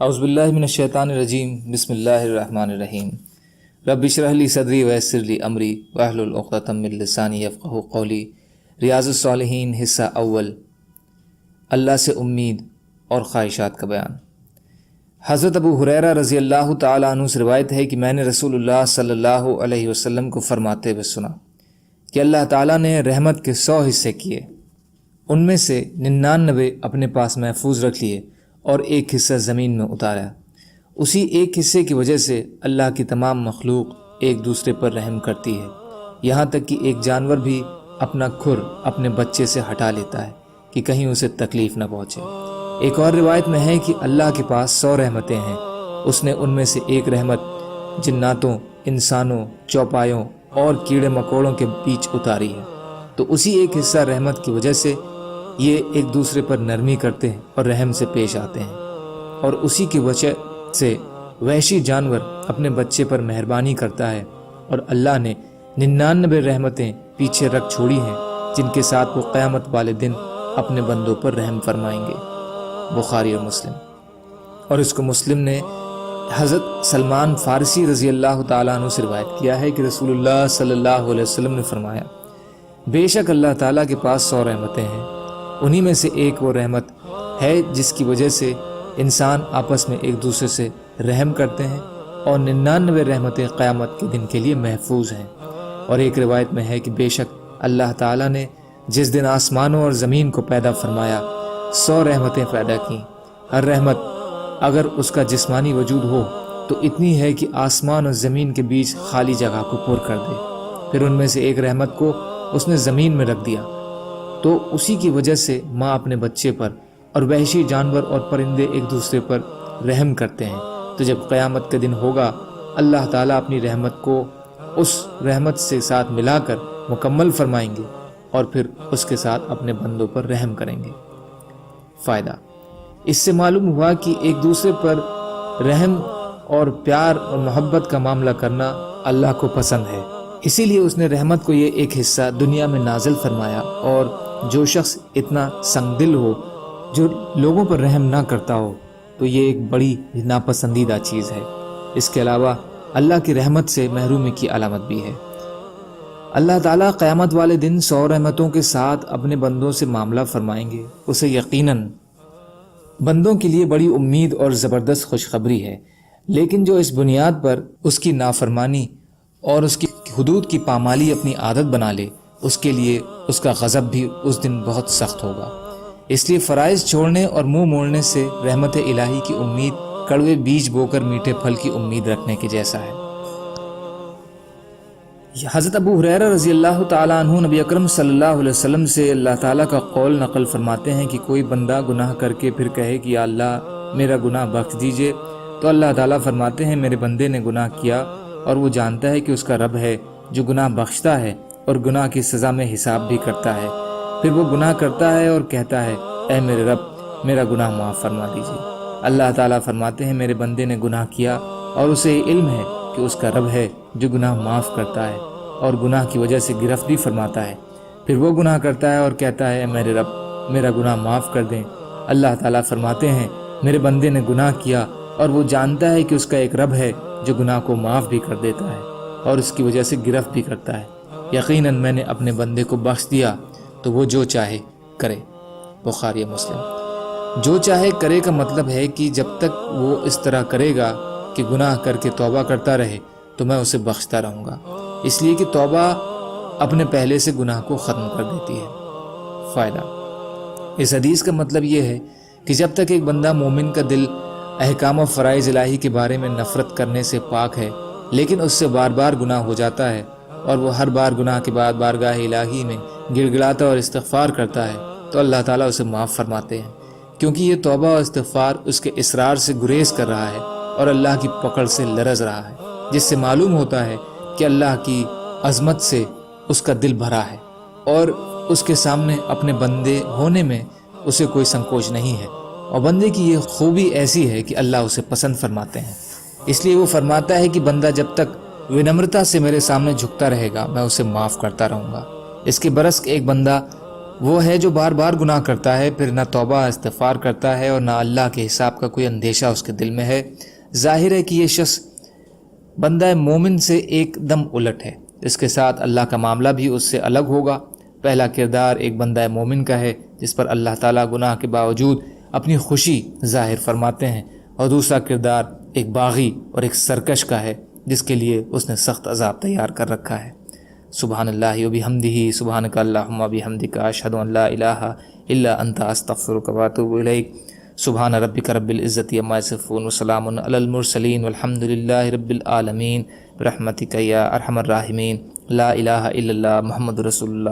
اعوذ باللہ من الشیطان الرجیم، بسم اللہ الرحمن الرحیم۔ رب اشرح لی صدری ویسر لی امری واحلل عقدۃ من لسانی یفقہوا قولی۔ ریاض الصالحین حصہ اول، اللہ سے امید اور خواہشات کا بیان۔ حضرت ابو ہریرہ رضی اللہ تعالیٰ عنہ سے روایت ہے کہ میں نے رسول اللہ صلی اللہ علیہ وسلم کو فرماتے ہوئے سنا کہ اللہ تعالیٰ نے رحمت کے 100 حصے کیے، ان میں سے 99 اپنے پاس محفوظ رکھ لیے اور ایک حصہ زمین میں اتارا۔ اسی ایک حصے کی وجہ سے اللہ کی تمام مخلوق ایک دوسرے پر رحم کرتی ہے، یہاں تک کہ ایک جانور بھی اپنا کھر اپنے بچے سے ہٹا لیتا ہے کہ کہیں اسے تکلیف نہ پہنچے۔ ایک اور روایت میں ہے کہ اللہ کے پاس 100 رحمتیں ہیں، اس نے ان میں سے ایک رحمت جناتوں، انسانوں، چوپایوں اور کیڑے مکوڑوں کے بیچ اتاری ہے، تو اسی ایک حصہ رحمت کی وجہ سے یہ ایک دوسرے پر نرمی کرتے ہیں اور رحم سے پیش آتے ہیں، اور اسی کی وجہ سے وحشی جانور اپنے بچے پر مہربانی کرتا ہے، اور اللہ نے 99 رحمتیں پیچھے رکھ چھوڑی ہیں جن کے ساتھ وہ قیامت والے دن اپنے بندوں پر رحم فرمائیں گے۔ بخاری اور مسلم۔ اور اس کو مسلم نے حضرت سلمان فارسی رضی اللہ تعالیٰ عنہ سے روایت کیا ہے کہ رسول اللہ صلی اللہ علیہ وسلم نے فرمایا، بے شک اللہ تعالیٰ کے پاس 100 رحمتیں ہیں، انہی میں سے ایک وہ رحمت ہے جس کی وجہ سے انسان آپس میں ایک دوسرے سے رحم کرتے ہیں، اور 99 رحمتیں قیامت کے دن کے لیے محفوظ ہیں۔ اور ایک روایت میں ہے کہ بے شک اللہ تعالیٰ نے جس دن آسمانوں اور زمین کو پیدا فرمایا 100 رحمتیں پیدا کیں، ہر رحمت اگر اس کا جسمانی وجود ہو تو اتنی ہے کہ آسمان اور زمین کے بیچ خالی جگہ کو پر کر دے۔ پھر ان میں سے ایک رحمت کو اس نے زمین میں رکھ دیا، تو اسی کی وجہ سے ماں اپنے بچے پر اور وحشی جانور اور پرندے ایک دوسرے پر رحم کرتے ہیں۔ تو جب قیامت کا دن ہوگا، اللہ تعالیٰ اپنی رحمت کو اس رحمت سے ساتھ ملا کر مکمل فرمائیں گے اور پھر اس کے ساتھ اپنے بندوں پر رحم کریں گے۔ فائدہ، اس سے معلوم ہوا کہ ایک دوسرے پر رحم اور پیار اور محبت کا معاملہ کرنا اللہ کو پسند ہے، اسی لیے اس نے رحمت کو یہ ایک حصہ دنیا میں نازل فرمایا۔ اور جو شخص اتنا سنگ دل ہو، جو لوگوں پر رحم نہ کرتا ہو، تو یہ ایک بڑی ناپسندیدہ چیز ہے۔ اس کے علاوہ اللہ کی رحمت سے محرومی کی علامت بھی ہے۔ اللہ تعالیٰ قیامت والے دن 100 رحمتوں کے ساتھ اپنے بندوں سے معاملہ فرمائیں گے، اسے یقیناً بندوں کے لیے بڑی امید اور زبردست خوشخبری ہے، لیکن جو اس بنیاد پر اس کی نافرمانی اور اس کی حدود کی پامالی اپنی عادت بنا لے، اس کے لیے اس کا غضب بھی اس دن بہت سخت ہوگا۔ اس لیے فرائض چھوڑنے اور منہ موڑنے سے رحمت الہی کی امید کڑوے بیج بو کر میٹھے پھل کی امید رکھنے کے جیسا ہے۔ حضرت ابو ہریرہ رضی اللہ تعالیٰ عنہ نبی اکرم صلی اللہ علیہ وسلم سے اللہ تعالیٰ کا قول نقل فرماتے ہیں کہ کوئی بندہ گناہ کر کے پھر کہے کہ یا اللہ میرا گناہ بخش دیجئے، تو اللہ تعالیٰ فرماتے ہیں میرے بندے نے گناہ کیا اور وہ جانتا ہے کہ اس کا رب ہے جو گناہ بخشتا ہے اور گناہ کی سزا میں حساب بھی کرتا ہے۔ پھر وہ گناہ کرتا ہے اور کہتا ہے اے میرے رب میرا گناہ معاف فرما دیجیے۔ اللہ تعالیٰ فرماتے ہیں میرے بندے نے گناہ کیا اور اسے علم ہے کہ اس کا رب ہے جو گناہ معاف کرتا ہے اور گناہ کی وجہ سے گرفت بھی فرماتا ہے۔ پھر وہ گناہ کرتا ہے اور کہتا ہے اے میرے رب میرا گناہ معاف کر دیں۔ اللہ تعالیٰ فرماتے ہیں میرے بندے نے گناہ کیا اور وہ جانتا ہے کہ اس کا ایک رب ہے جو گناہ کو معاف بھی کر دیتا ہے اور اس کی وجہ سے گرفت بھی کرتا ہے۔ یقیناً میں نے اپنے بندے کو بخش دیا تو وہ جو چاہے کرے۔ بخاری مسلم۔ جو چاہے کرے کا مطلب ہے کہ جب تک وہ اس طرح کرے گا کہ گناہ کر کے توبہ کرتا رہے تو میں اسے بخشتا رہوں گا، اس لیے کہ توبہ اپنے پہلے سے گناہ کو ختم کر دیتی ہے۔ فائدہ، اس حدیث کا مطلب یہ ہے کہ جب تک ایک بندہ مومن کا دل احکام و فرائض الہی کے بارے میں نفرت کرنے سے پاک ہے، لیکن اس سے بار بار گناہ ہو جاتا ہے اور وہ ہر بار گناہ کے بعد بارگاہ الہی میں گڑ گڑاتا اور استغفار کرتا ہے، تو اللہ تعالیٰ اسے معاف فرماتے ہیں، کیونکہ یہ توبہ اور استغفار اس کے اصرار سے گریز کر رہا ہے اور اللہ کی پکڑ سے لرز رہا ہے، جس سے معلوم ہوتا ہے کہ اللہ کی عظمت سے اس کا دل بھرا ہے اور اس کے سامنے اپنے بندے ہونے میں اسے کوئی سنکوچ نہیں ہے، اور بندے کی یہ خوبی ایسی ہے کہ اللہ اسے پسند فرماتے ہیں۔ اس لیے وہ فرماتا ہے کہ بندہ جب تک ونمرتا سے میرے سامنے جھکتا رہے گا میں اسے معاف کرتا رہوں گا۔ اس کے برعکس ایک بندہ وہ ہے جو بار بار گناہ کرتا ہے، پھر نہ توبہ استغفار کرتا ہے اور نہ اللہ کے حساب کا کوئی اندیشہ اس کے دل میں ہے۔ ظاہر ہے کہ یہ شخص بندہ مومن سے ایک دم الٹ ہے، اس کے ساتھ اللہ کا معاملہ بھی اس سے الگ ہوگا۔ پہلا کردار ایک بندہ مومن کا ہے جس پر اللہ تعالیٰ گناہ کے باوجود اپنی خوشی ظاہر فرماتے ہیں، اور دوسرا کردار ایک باغی اور ایک سرکش کا ہے جس کے لیے اس نے سخت عذاب تیار کر رکھا ہے۔ سبحان اللہ و بحمدہ، سبحانک اللہم و بحمدک، اشہد ان لا الہ الا انت، استغفرک و اتوب الیک۔ سبحان ربک رب العزت عما یصفون وسلام علی المرسلین والحمد للہ رب العالمین برحمتک یا ارحم الراحمین۔ لا الہ الا اللہ محمد رسول اللہ۔